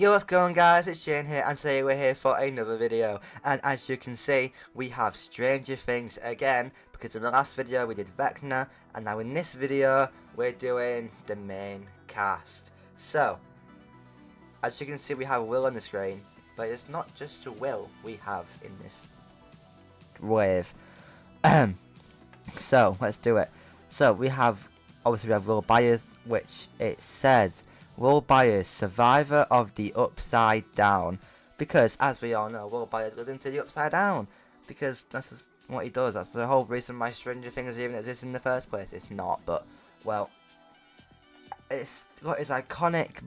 Yo, what's going on, guys? It's Jane here, and today we're here for another video. And as you can see, we have Stranger Things again, because in the last video we did Vecna, and now in this video we're doing the main cast. So, as you can see, we have Will on the screen, but it's not just Will we have in this wave. So let's do it. So we have Will Byers, which it says Will Byers, survivor of the Upside Down, because as we all know, Will Byers goes into the Upside Down because that's what he does. That's the whole reason why Stranger Things even exists in the first place. It's not, but well, it's got his iconic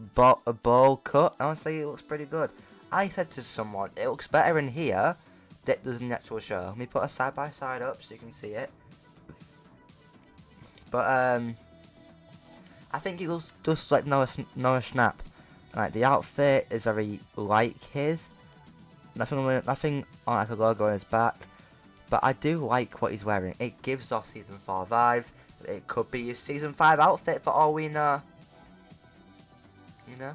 bowl cut. Honestly, it looks pretty good. I said to someone, it looks better in here than it does in the actual show. Let me put a side by side up so you can see it. But I think it looks just like Noah Schnapp. Like, the outfit is very like his. Nothing on like a logo on his back. But I do like what he's wearing. It gives off season 4 vibes. It could be his season 5 outfit for all we know. You know?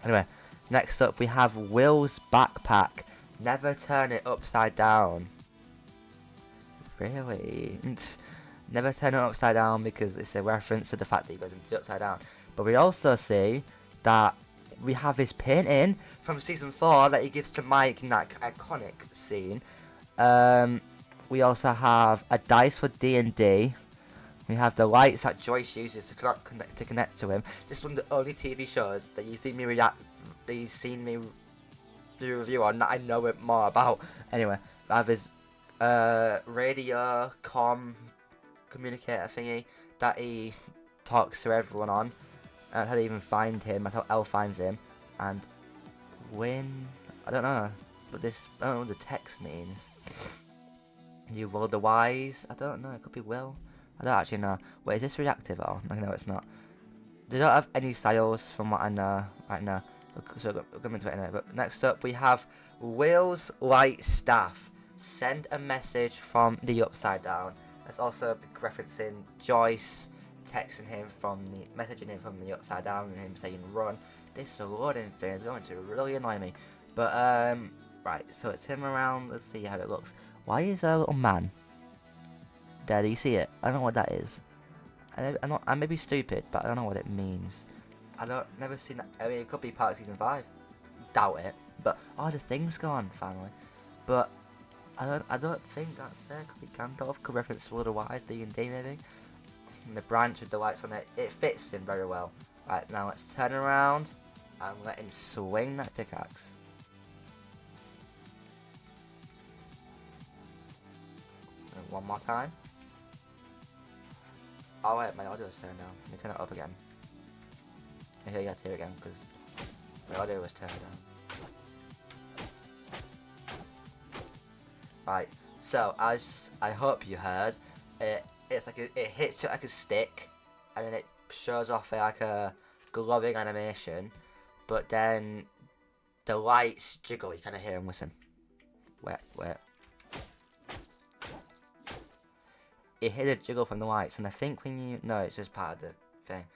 Anyway, next up we have Will's backpack. Never turn it upside down. Really? Never turn it upside down because it's a reference to the fact that he goes into the upside down. But we also see that we have his painting from season 4 that he gives to Mike in that iconic scene. We also have a dice for D&D. We have the lights that Joyce uses to connect to him. This is one of the only TV shows that you've seen me do a review on that I know it more about. Anyway, we have his radio communicator thingy that he talks to everyone on. That's how they even find him. That's how Elle finds him. And when I don't know, but I don't know what the text means. You roll the wise. I don't know. It could be Will. I don't actually know. Wait, is this reactive or? No, it's not. They don't have any styles from what I know right now. So we'll go into it anyway. But next up we have Will's light staff. Send a message from the Upside Down. That's also referencing Joyce messaging him from the Upside Down and him saying run. This loading thing is going to really annoy me. But right, so it's him around. Let's see how it looks. Why is there a little man there? Do you see it? I don't know what that is. I may be stupid, but I don't know what it means. Never seen that. I mean, it could be part of season 5. Doubt it. But oh, the thing's gone finally. But I don't think that's there. Could be Gandalf. Could reference to otherwise D&D maybe. And the branch with the lights on it. It fits him very well. Right, now let's turn around and let him swing that pickaxe. And one more time. Oh wait, my audio is turned down. Let me turn it up again. Here you guys hear it again because my audio was turned down. Right, so as I hope you heard, it hits it like a stick, and then it shows off like a glowing animation, but then the lights jiggle. You kind of hear them. Listen. Wait. It hit a jiggle from the lights, and I think it's just part of the thing.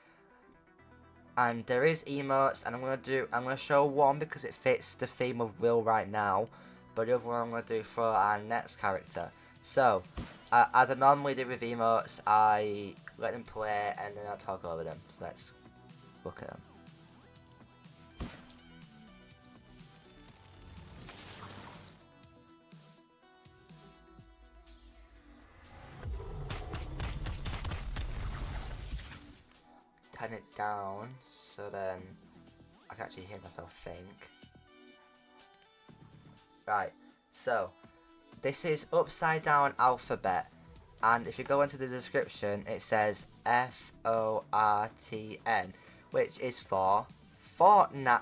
And there is emotes, and I'm gonna show one because it fits the theme of Will right now. But the other one I'm going to do for our next character. So, as I normally do with emotes, I let them play and then I'll talk over them. So let's look at them. Turn it down so then I can actually hear myself think. Right, so this is Upside Down alphabet, and if you go into the description, it says Fortn, which is for Fortnite,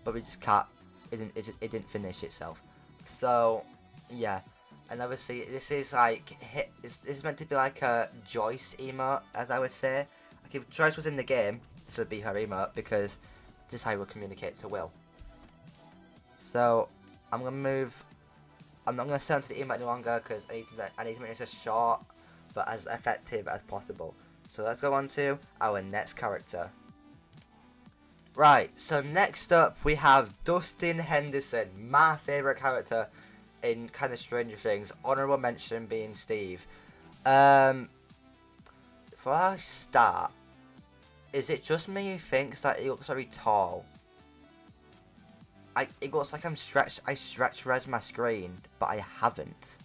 but we just can't. It didn't finish itself. So yeah, and obviously this is like this is meant to be like a Joyce emote, as I would say. Like if Joyce was in the game, this would be her emote because this is how we communicate to Will. So I'm not going to stay onto the emote any longer because I need to make this as short but as effective as possible. So let's go on to our next character. Right, so next up we have Dustin Henderson, my favourite character in kind of Stranger Things. Honourable mention being Steve. For our start, is it just me who thinks that he looks very tall? It looks like I stretched res my screen, but I haven't.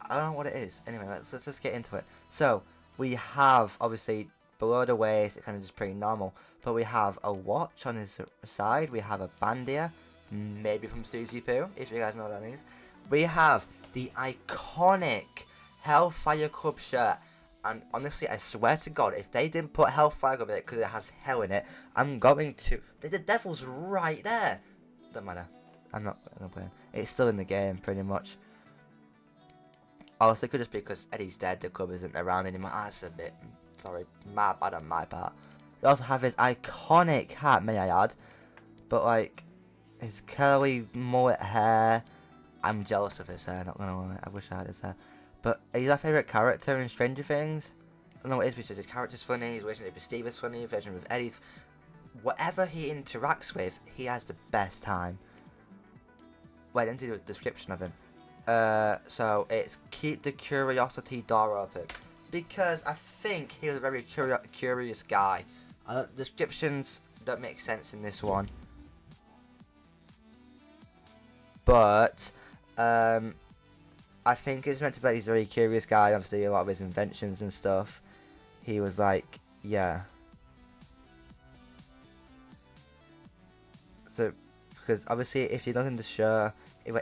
I don't know what it is. Anyway, let's just get into it. So, we have, obviously, below the waist, it's kind of just pretty normal. But we have a watch on his side. We have a band here, maybe from Suzy Poo, if you guys know what that means. We have the iconic Hellfire Club shirt. And honestly, I swear to God, if they didn't put Hellfire Club in it because it has hell in it, I'm going to... The devil's right there. Don't matter. I'm not playing. It's still in the game, pretty much. Also, it could just be because Eddie's dead, the club isn't around anymore. That's a bit... Sorry, my bad on my part. We also have his iconic hat, may I add. But, like, his curly mullet hair. I'm jealous of his hair, not gonna lie. I wish I had his hair. But he's my favourite character in Stranger Things. I don't know what it is because his character's funny, his relationship with Steve is funny, his relationship with Eddie's... Whatever he interacts with, he has the best time. Wait, I didn't do the description of him. So it's keep the curiosity door open. Because I think he was a very curious guy. Descriptions don't make sense in this one. But, I think it's meant to be he's a very curious guy. Obviously, a lot of his inventions and stuff. He was like, yeah. So, because obviously, if you look in the show,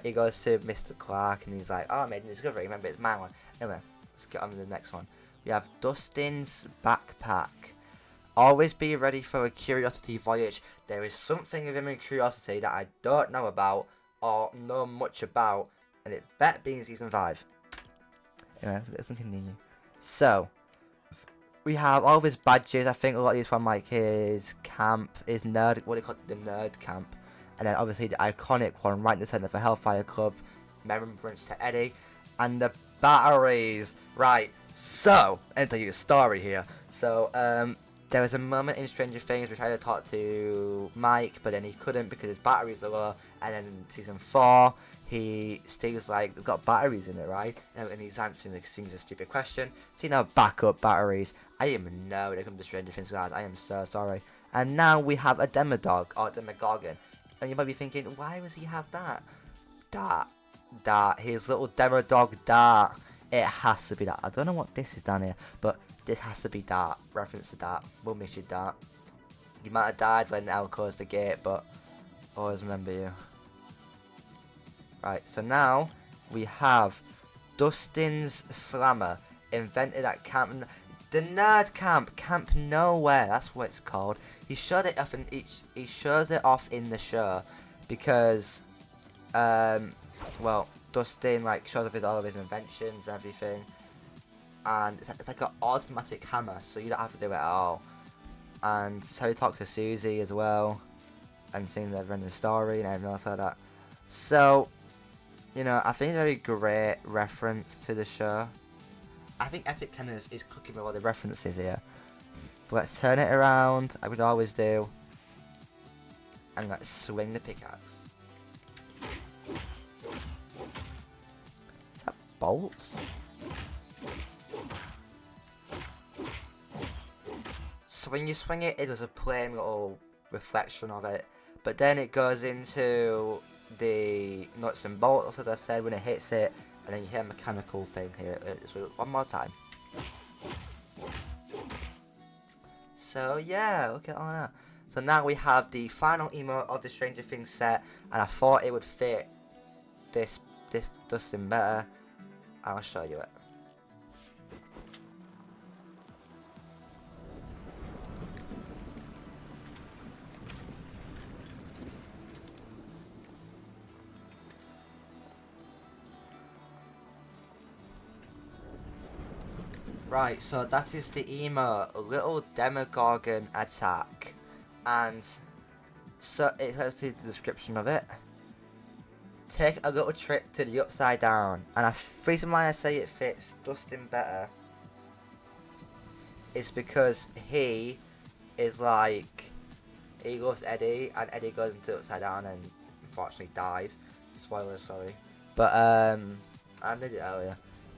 he goes to Mr. Clark and he's like, oh, I made a discovery. Remember, it's my one. Anyway, let's get on to the next one. We have Dustin's backpack. Always be ready for a curiosity voyage. There is something of him in Curiosity that I don't know about or know much about, and it better be in Season 5. Anyway, let's continue. So, we have all of his badges. I think a lot of these from like his camp, his nerd, what they call it, the nerd camp. And then obviously the iconic one right in the centre for Hellfire Club, remembrance to Eddie. And the batteries. Right, so, I'll tell you a story here. So, there was a moment in Stranger Things we tried to talk to Mike, but then he couldn't because his batteries are low. And then in Season 4, Steve's like, they've got batteries in it, right? And he's answering like, seems a stupid question. So, you know, backup batteries. I didn't even know when it comes to Stranger Things, guys. I am so sorry. And now we have a Demodog, or Demogorgon. And you might be thinking, why does he have that? Dart. His little Demodog Dart. It has to be that. I don't know what this is down here, but this has to be Dart. Reference to Dart. We'll miss you, Dart. You might have died when Al closed the gate, but always remember you. Right, so now we have Dustin's Slammer, invented at Camp... The Nerd Camp, Camp Nowhere, that's what it's called. He showed it off he shows it off in the show because, well, Dustin like shows off all of his inventions and everything, and it's like an automatic hammer, so you don't have to do it at all. And so he talks to Suzy as well, and seeing the random story and everything else like that. So, you know, I think it's a very great reference to the show. I think Epic kind of is cooking with all the references here. But let's turn it around, like we'd always do. And let's swing the pickaxe. Is that bolts? So when you swing it, it does a plain little reflection of it. But then it goes into the nuts and bolts, as I said, when it hits it. And then you hear a mechanical thing here. So one more time. So yeah, look at all that. So now we have the final emote of the Stranger Things set, and I thought it would fit this Dustin better. I'll show you it. Right, so that is the emote, Little Demogorgon Attack, and so it tells you the description of it. Take a little trip to the upside down, and the reason why I say it fits Dustin better is because he is like he loves Eddie, and Eddie goes into Upside Down and unfortunately dies. Spoilers, sorry. But I did it earlier.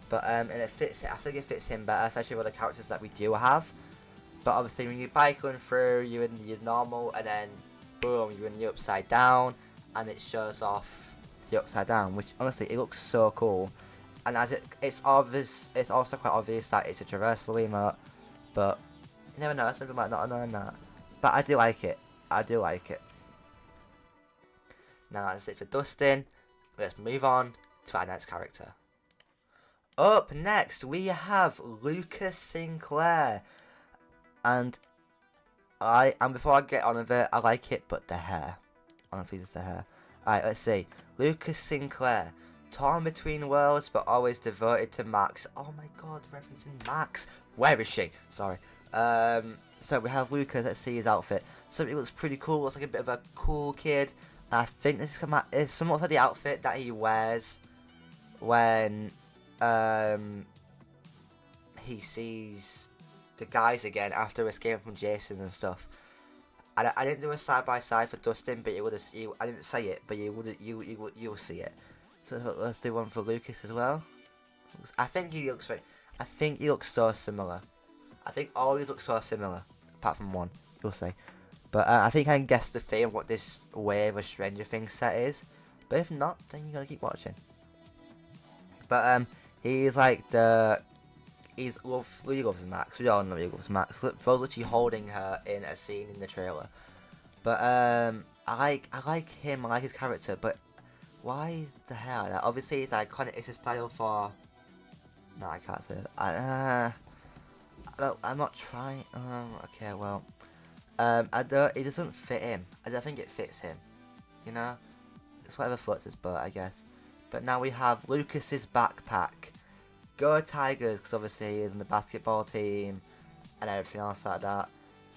But and it fits. I think it fits him better, especially with the characters that we do have. But obviously, when you're biking through, you're in your normal, and then boom, you're in the Upside Down, and it shows off the Upside Down, which honestly it looks so cool. And as it's obvious, it's also quite obvious that it's a traversal emote, but you never know, something might not have known that. But I do like it. I do like it. Now that's it for Dustin. Let's move on to our next character. Up next, we have Lucas Sinclair. And before I get on with it, I like it, but the hair. Honestly, just the hair. Alright, let's see. Lucas Sinclair. Torn between worlds, but always devoted to Max. Oh my god, referencing Max. Where is she? Sorry. So we have Lucas. Let's see his outfit. So it looks pretty cool. Looks like a bit of a cool kid. And I think this is somewhat like the outfit that he wears when he sees the guys again after escaping from Jason and stuff. I didn't do a side by side for Dustin, but I didn't say it, but you'll see it. So let's do one for Lucas as well. I think he looks so similar. I think all these look so similar, apart from one. You'll see. But I think I can guess the theme of what this wave of Stranger Things set is. But if not, then you gotta keep watching. But he's like he loves Max. We all know he loves Max. Bro's literally holding her in a scene in the trailer. But I like him. I like his character. But why is the hair like that? Obviously, it's iconic. It's a style for. No, I can't say it. I'm not trying. Okay, well. It doesn't fit him. I don't think it fits him. You know, it's whatever floats his boat, I guess. But now we have Lucas's backpack. Go Tigers, because obviously he is in the basketball team and everything else like that.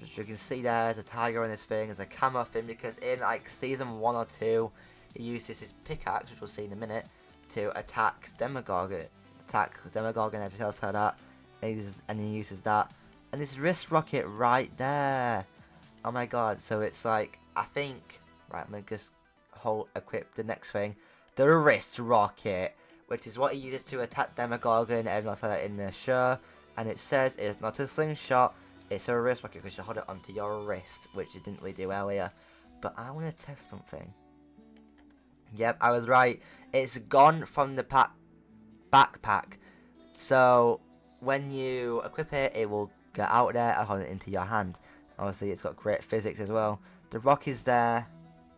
As you can see there's a tiger in this thing, there's a camo thing, because in like season 1 or 2, he uses his pickaxe, which we'll see in a minute, to attack Demogorgon and everything else like that. And he uses that. And this wrist rocket right there. Oh my god, so it's like, I think, right, I'm going to just equip the next thing. The wrist rocket, which is what he uses to attack Demogorgon and everyone else like that in the show. And it says it's not a slingshot, it's a wrist rocket because you hold it onto your wrist, which you didn't really do earlier. But I want to test something. Yep, I was right. It's gone from the backpack. So when you equip it, it will get out there and hold it into your hand. Obviously, it's got great physics as well. The rock is there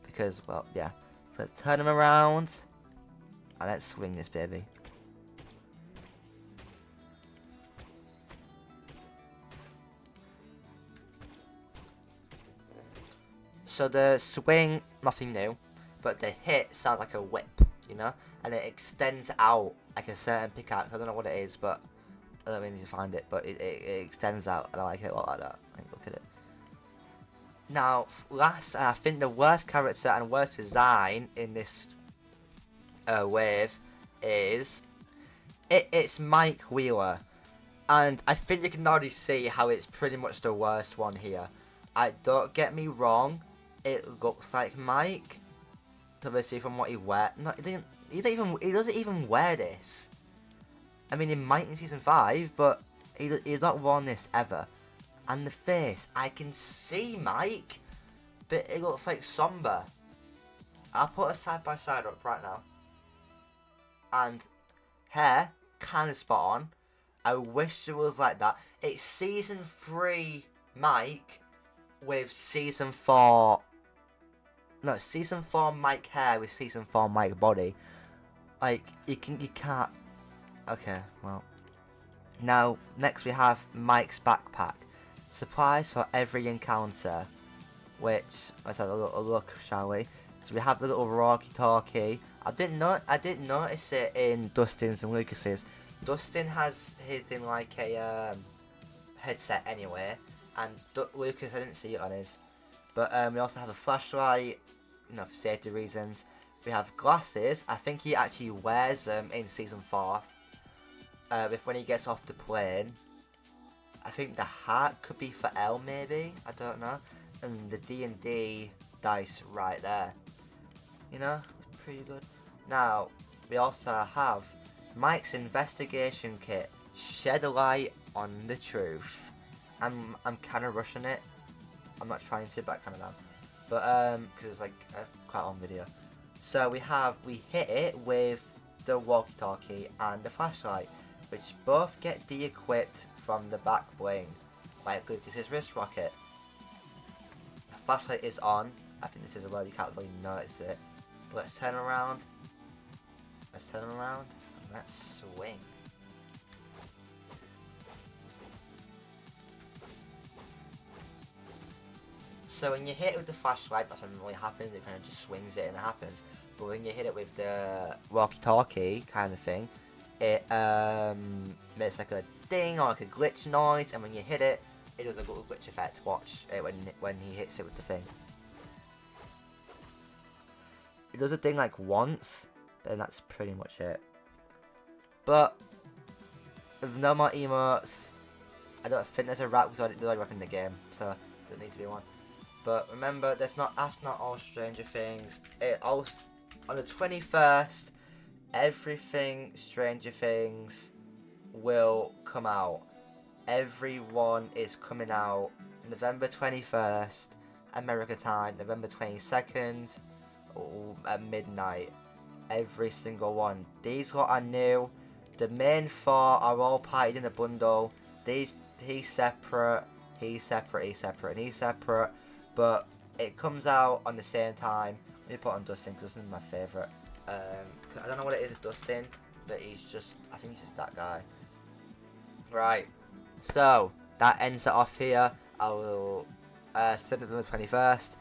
because, well, yeah. So let's turn him around. And let's swing this baby. So the swing, nothing new. But the hit sounds like a whip, you know? And it extends out like a certain pickaxe. I don't know what it is, but I don't really need to find it. But it extends out, and I like it a lot like that. Like, look at it. Now, last, I think the worst character and worst design in this wave is it's Mike Wheeler, and I think you can already see how it's pretty much the worst one here. Don't get me wrong, it looks like Mike, obviously from what he wears. No, he doesn't even wear this. I mean, he might in season 5, but he's not worn this ever. And the face, I can see Mike, but it looks like somber. I'll put a side by side up right now. And hair, kind of spot on. I wish it was like that. It's season 3 Mike with season 4. No, season 4 Mike hair with season 4 Mike body. Like, you can't. Okay, well. Now, next we have Mike's backpack. Surprise for every encounter. Which, let's have a little look, shall we? So we have the little walkie-talkie. I didn't notice it in Dustin's and Lucas's. Dustin has his in like a headset anyway, and Lucas, I didn't see it on his. But we also have a flashlight, you know, for safety reasons. We have glasses. I think he actually wears them in season 4. If when he gets off the plane. I think the heart could be for L, maybe. I don't know. And the D&D dice right there. You know, pretty good. Now, we also have Mike's investigation kit. Shed a light on the truth. I'm kind of rushing it. I'm not trying to, but I kind of am. But because it's like a quite long video. So we hit it with the walkie-talkie and the flashlight, which both get de-equipped from the back bling, like Lucas's wrist rocket. The flashlight is on. I think this is a word you can't really notice it. But let's turn around. Let's turn around and let's swing. So when you hit it with the flashlight, that's when it really happens. It kind of just swings it and it happens. But when you hit it with the walkie-talkie kind of thing, it makes like a ding or like a glitch noise. And when you hit it, it does a little glitch effect. Watch it when he hits it with the thing. It does a ding like once, but then that's pretty much it. But with no more emotes, I don't think there's a rap because there's already rap in the game, so there doesn't need to be one. But remember, that's not all Stranger Things. On the 21st, everything Stranger Things will come out. Everyone is coming out November 21st, America time, November 22nd, at midnight. Every single one. These lot are new. The main four are all parted in a bundle. He's separate, he's separate, he's separate, and he's separate. But it comes out on the same time. Let me put on Dustin because Dustin's my favourite. I don't know what it is with Dustin, but I think he's just that guy. Right, so that ends it off here. I will send it on the 21st.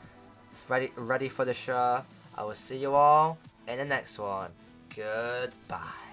It's ready for the show. I will see you all in the next one. Goodbye.